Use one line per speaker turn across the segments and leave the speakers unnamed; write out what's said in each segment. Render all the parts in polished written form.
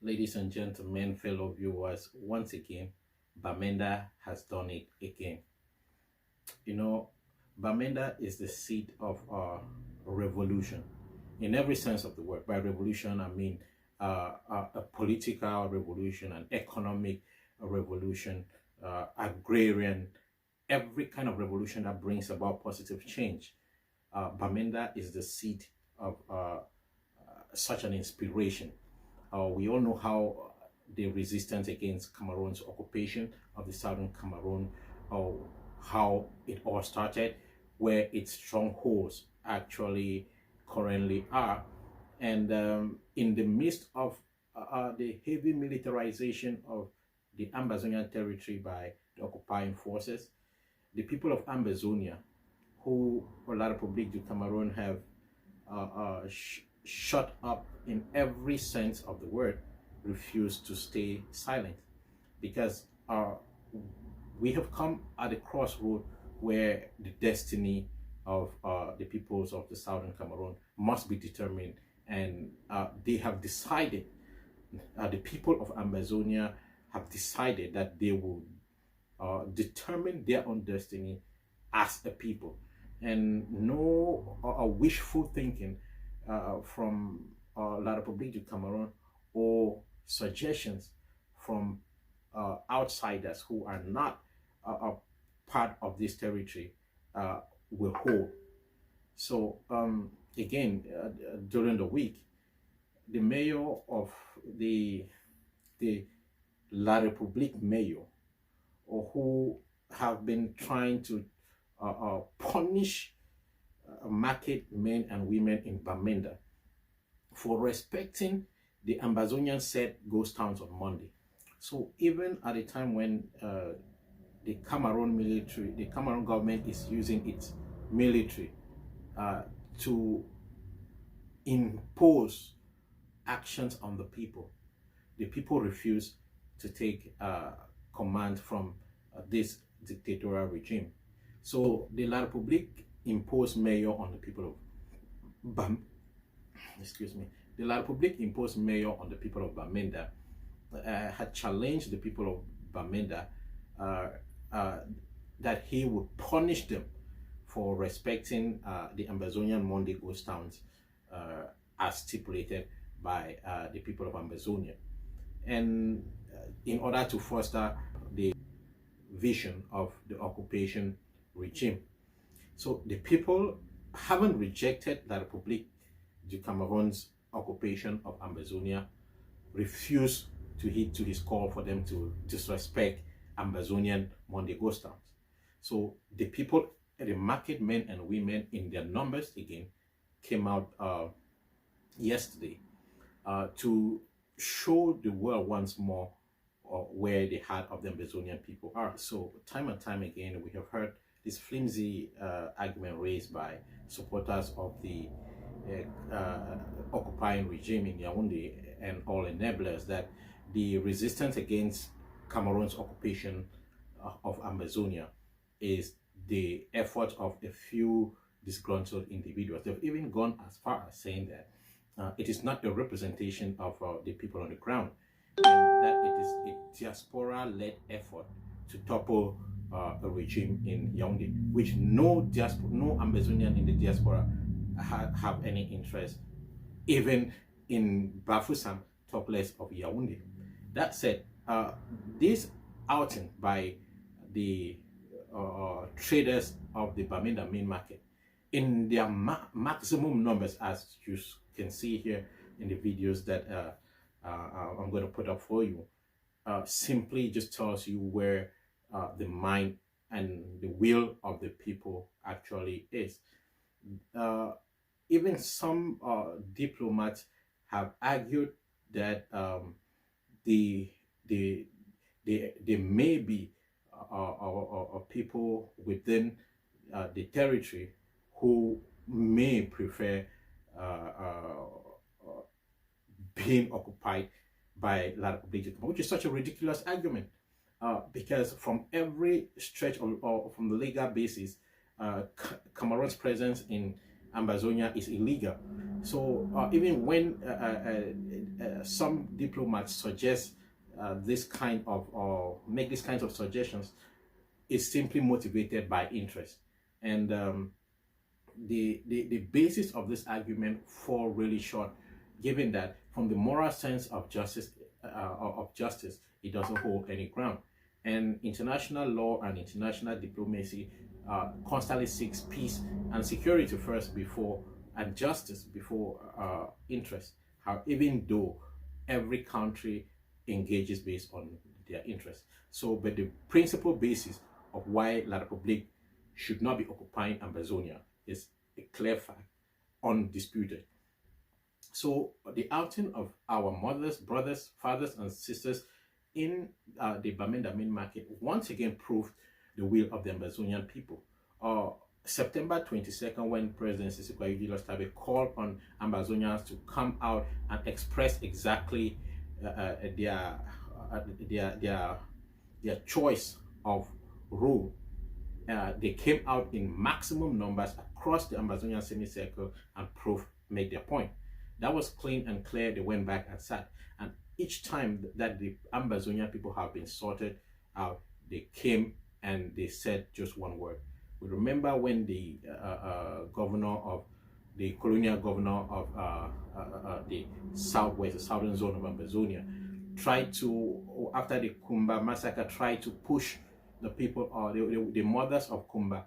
Ladies and gentlemen, fellow viewers, once again, Bamenda has done it again. You know, Bamenda is the seat of revolution in every sense of the word. By revolution, I mean a political revolution, an economic revolution, agrarian, every kind of revolution that brings about positive change. Bamenda is the seat of such an inspiration. We all know how the resistance against Cameroon's occupation of the southern Cameroon, how it all started, where its strongholds actually currently are. And in the midst of the heavy militarization of the Ambazonia territory by the occupying forces, the people of Ambazonia, who La République du Cameroon have shut up in every sense of the word, refuse to stay silent, because we have come at a crossroad where the destiny of the peoples of the southern Cameroon must be determined, and they have decided, the people of Ambazonia have decided that they will determine their own destiny as a people, and no wishful thinking from La République du Cameroon or suggestions from outsiders who are not a part of this territory will hold. So again, during the week, the mayor of the La République mayor, or who have been trying to punish market men and women in Bamenda for respecting the Ambazonian set ghost towns on Monday. So even at a time when the Cameroon government is using its military to impose actions on the people refuse to take command from this dictatorial regime. So the La République imposed mayor on the people of the La République imposed mayor on the people of Bamenda, had challenged the people of Bamenda that he would punish them for respecting the Ambazonian Monday ghost towns as stipulated by the people of Ambazonia, and in order to foster the vision of the occupation regime. So the people haven't rejected La République du Cameroon's occupation of Ambazonia, refused to heed to his call for them to disrespect Ambazonian Monday ghost towns. So the people, the market men and women in their numbers again, came out yesterday to show the world once more where the heart of the Ambazonian people are. So time and time again, we have heard this flimsy argument raised by supporters of the occupying regime in Yaoundé and all enablers that the resistance against Cameroon's occupation of Ambazonia is the effort of a few disgruntled individuals. They've even gone as far as saying that it is not a representation of the people on the ground, and that it is a diaspora-led effort to topple a regime in Yaoundé, which no Ambazonian in the diaspora have any interest, even in Bafoussam, talk less of Yaoundé. That said, this outing by the traders of the Bamenda main market in their maximum numbers, as you can see here in the videos that I'm going to put up for you, simply just tells you where the mind and the will of the people actually is. Even some diplomats have argued that there may be people within the territory who may prefer being occupied by La République, which is such a ridiculous argument, because from every stretch or from the legal basis, Cameroon's presence in Ambazonia is illegal. So even when some diplomats suggest this kind of, or make these kinds of suggestions, it's simply motivated by interest. And the basis of this argument fall really short, given that from the moral sense of justice, it doesn't hold any ground. And international law and international diplomacy constantly seeks peace and security first before, and justice before interest. How, even though every country engages based on their interests. So, but the principal basis of why La République should not be occupying Ambazonia is a clear fact, undisputed. So the outing of our mothers, brothers, fathers, and sisters in the Bamenda main market once again proved the will of the Ambazonian people. September 22nd, when President Sisi Tabe called on Ambazonians to come out and express exactly their choice of rule, they came out in maximum numbers across the Ambazonian semicircle and made their point. That was clean and clear. They went back and sat. And each time that the Ambazonian people have been sorted out, they came and they said just one word. We remember when the colonial governor of the southwest, the southern zone of Ambazonia, tried to, after the Kumba massacre, tried to push the people, or the mothers of Kumba,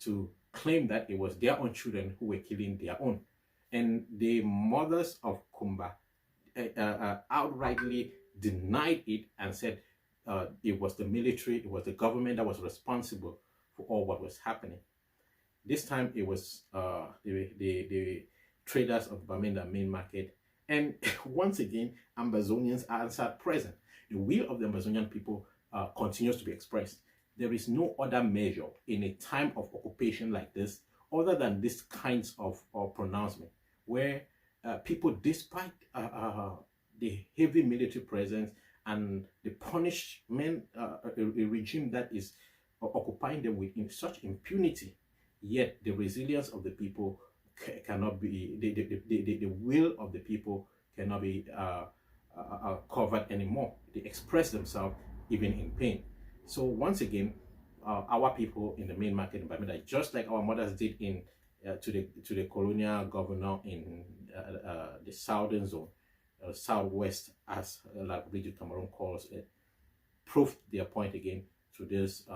to claim that it was their own children who were killing their own. And the mothers of Kumba outrightly denied it and said it was the military, it was the government that was responsible for all what was happening. This time it was the traders of Bamenda main market. And once again, Ambazonians answered present. The will of the Ambazonian people continues to be expressed. There is no other measure in a time of occupation like this other than this kinds of pronouncement, where people, despite the heavy military presence and the punishment, a regime that is occupying them with such impunity, yet the resilience of the people cannot be, the will of the people cannot be covered anymore. They express themselves even in pain. So once again, our people in the main market in Bamenda, just like our mothers did in to the colonial governor in the southern zone, southwest, as La République du Cameroon calls it, proved their point again to this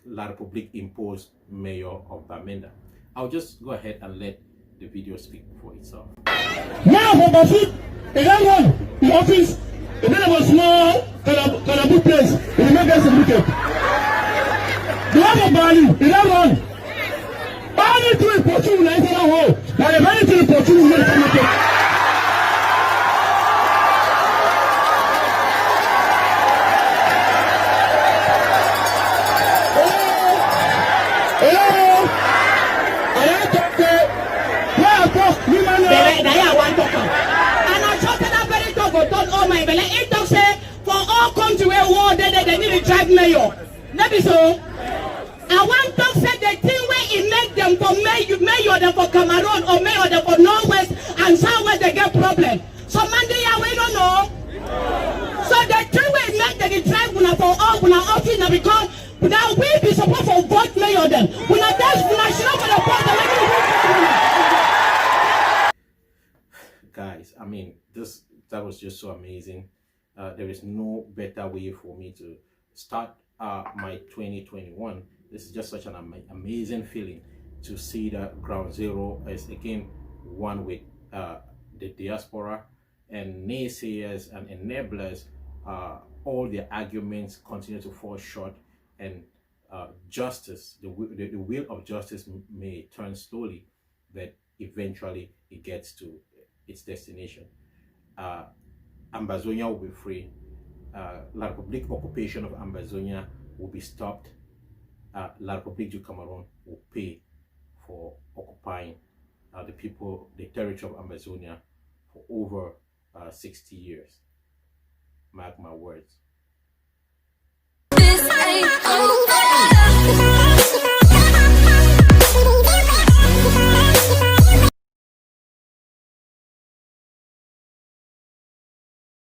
La République imposed mayor of Bamenda. I'll just go ahead and let the video speak for itself.
Now for my feet, the young one, the office, the man was small, can a good place, the man gets a wicket. The one of Bali, the young one, Bali to a portion, I said, oh, but the Bali to a portion, is not a wicket.
They need to drive mayor. That is so. I want to say the thing where it make them for mayor them for Cameroon or mayor them for Northwest and Southwest, they get problem. So Monday we don't know. So the thing where it make them drive for all office now, because now we be supposed to vote mayor them. We not that's national for the
Guys, I mean, that was just so amazing. There is no better way for me to start my 2021. This is just such an amazing feeling to see that ground zero is again one with the diaspora and naysayers and enablers. All their arguments continue to fall short, and justice, the will of justice may turn slowly, but eventually it gets to its destination. Ambazonia will be free. La République occupation of Ambazonia will be stopped. La République du Cameroon will pay for occupying the territory of Ambazonia for over 60 years. Mark my words. This ain't